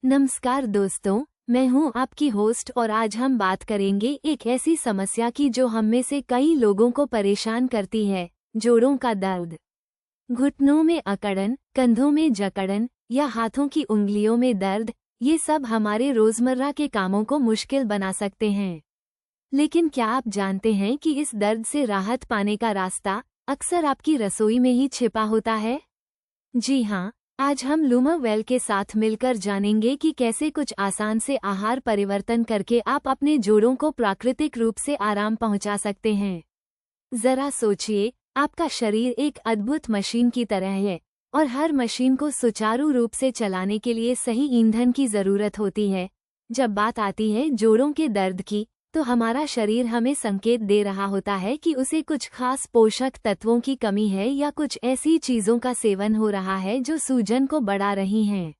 नमस्कार दोस्तों, मैं हूं आपकी होस्ट और आज हम बात करेंगे एक ऐसी समस्या की जो हम में से कई लोगों को परेशान करती है, जोड़ों का दर्द। घुटनों में अकड़न, कंधों में जकड़न या हाथों की उंगलियों में दर्द, ये सब हमारे रोजमर्रा के कामों को मुश्किल बना सकते हैं। लेकिन क्या आप जानते हैं कि इस दर्द से राहत पाने का रास्ता अक्सर आपकी रसोई में ही छिपा होता है? जी हाँ, आज हम लूमावेल के साथ मिलकर जानेंगे कि कैसे कुछ आसान से आहार परिवर्तन करके आप अपने जोड़ों को प्राकृतिक रूप से आराम पहुंचा सकते हैं। जरा सोचिए, आपका शरीर एक अद्भुत मशीन की तरह है और हर मशीन को सुचारू रूप से चलाने के लिए सही ईंधन की जरूरत होती है। जब बात आती है जोड़ों के दर्द की, तो हमारा शरीर हमें संकेत दे रहा होता है कि उसे कुछ खास पोषक तत्वों की कमी है या कुछ ऐसी चीजों का सेवन हो रहा है जो सूजन को बढ़ा रही हैं।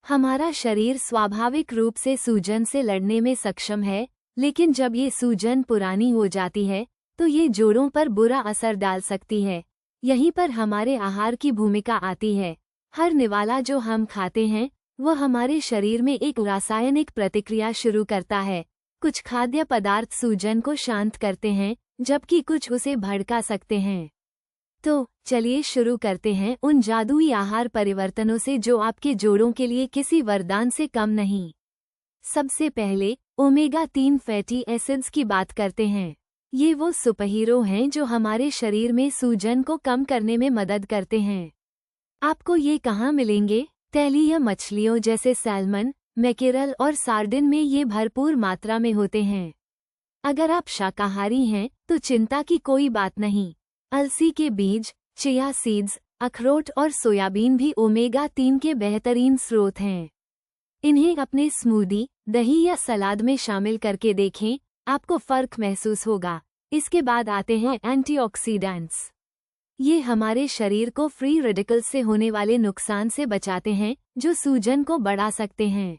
हमारा शरीर स्वाभाविक रूप से सूजन से लड़ने में सक्षम है, लेकिन जब ये सूजन पुरानी हो जाती है तो ये जोड़ों पर बुरा असर डाल सकती है। यहीं पर हमारे आहार की भूमिका आती है। हर निवाला जो हम खाते हैं वह हमारे शरीर में एक रासायनिक प्रतिक्रिया शुरू करता है। कुछ खाद्य पदार्थ सूजन को शांत करते हैं, जबकि कुछ उसे भड़का सकते हैं। तो चलिए शुरू करते हैं उन जादुई आहार परिवर्तनों से जो आपके जोड़ों के लिए किसी वरदान से कम नहीं। सबसे पहले ओमेगा-3 फैटी एसिड्स की बात करते हैं। ये वो सुपरहीरो हैं जो हमारे शरीर में सूजन को कम करने में मदद करते हैं। आपको ये कहाँ मिलेंगे? तैलीय मछलियों जैसे सैल्मन, मैकेरल और सार्डिन में ये भरपूर मात्रा में होते हैं। अगर आप शाकाहारी हैं तो चिंता की कोई बात नहीं। अलसी के बीज, चिया सीड्स, अखरोट और सोयाबीन भी ओमेगा-3 के बेहतरीन स्रोत हैं। इन्हें अपने स्मूदी, दही या सलाद में शामिल करके देखें, आपको फर्क महसूस होगा। इसके बाद आते हैं एंटीऑक्सीडेंट्स। ये हमारे शरीर को फ्री रेडिकल से होने वाले नुकसान से बचाते हैं जो सूजन को बढ़ा सकते हैं।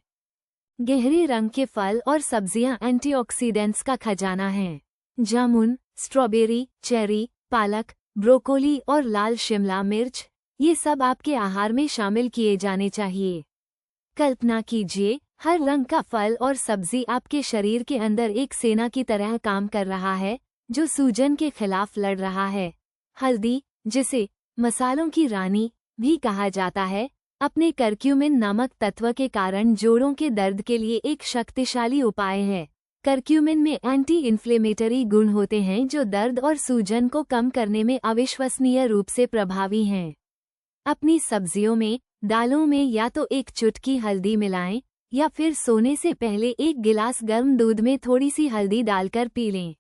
गहरे रंग के फल और सब्जियां एंटीऑक्सीडेंट्स का खजाना हैं। जामुन, स्ट्रॉबेरी, चेरी, पालक, ब्रोकोली और लाल शिमला मिर्च, ये सब आपके आहार में शामिल किए जाने चाहिए। कल्पना कीजिए, हर रंग का फल और सब्जी आपके शरीर के अंदर एक सेना की तरह काम कर रहा है जो सूजन के खिलाफ लड़ रहा है। हल्दी, जिसे मसालों की रानी भी कहा जाता है, अपने करक्यूमिन नामक तत्व के कारण जोड़ों के दर्द के लिए एक शक्तिशाली उपाय है। करक्यूमिन में एंटी इन्फ्लेमेटरी गुण होते हैं जो दर्द और सूजन को कम करने में अविश्वसनीय रूप से प्रभावी हैं। अपनी सब्जियों में, दालों में या तो एक चुटकी हल्दी मिलाएं या फिर सोने से पहले एक गिलास गर्म दूध में थोड़ी सी हल्दी डालकर पी लें।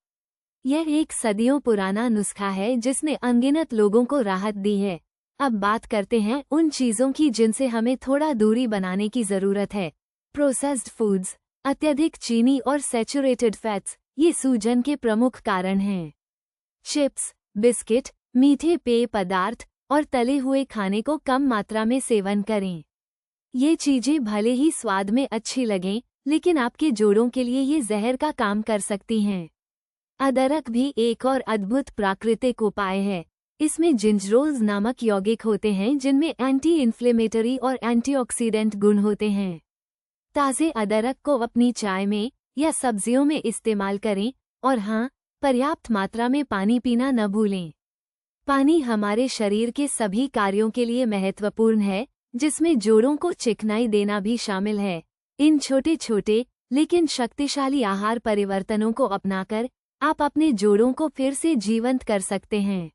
यह एक सदियों पुराना नुस्खा है जिसने अनगिनत लोगों को राहत दी है। अब बात करते हैं उन चीज़ों की जिनसे हमें थोड़ा दूरी बनाने की ज़रूरत है। प्रोसेस्ड फूड्स, अत्यधिक चीनी और सैचुरेटेड फैट्स, ये सूजन के प्रमुख कारण हैं। चिप्स, बिस्किट, मीठे पेय पदार्थ और तले हुए खाने को कम मात्रा में सेवन करें। ये चीज़ें भले ही स्वाद में अच्छी लगें, लेकिन आपके जोड़ों के लिए ये जहर का काम कर सकती हैं। अदरक भी एक और अद्भुत प्राकृतिक उपाय है। इसमें जिंजरोल्स नामक यौगिक होते हैं जिनमें एंटी इन्फ्लेमेटरी और एंटीऑक्सीडेंट गुण होते हैं। ताज़े अदरक को अपनी चाय में या सब्जियों में इस्तेमाल करें और हाँ, पर्याप्त मात्रा में पानी पीना न भूलें। पानी हमारे शरीर के सभी कार्यों के लिए महत्वपूर्ण है, जिसमें जोड़ों को चिकनाई देना भी शामिल है। इन छोटे छोटे लेकिन शक्तिशाली आहार परिवर्तनों को अपनाकर आप अपने जोड़ों को फिर से जीवंत कर सकते हैं।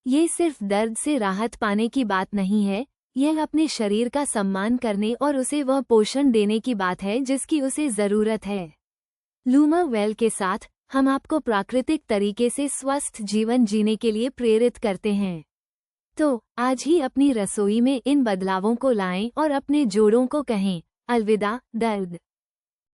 ये सिर्फ दर्द से राहत पाने की बात नहीं है, यह अपने शरीर का सम्मान करने और उसे वह पोषण देने की बात है जिसकी उसे ज़रूरत है। लूमावेल के साथ हम आपको प्राकृतिक तरीके से स्वस्थ जीवन जीने के लिए प्रेरित करते हैं। तो आज ही अपनी रसोई में इन बदलावों को लाएं और अपने जोड़ों को कहें, अलविदा दर्द।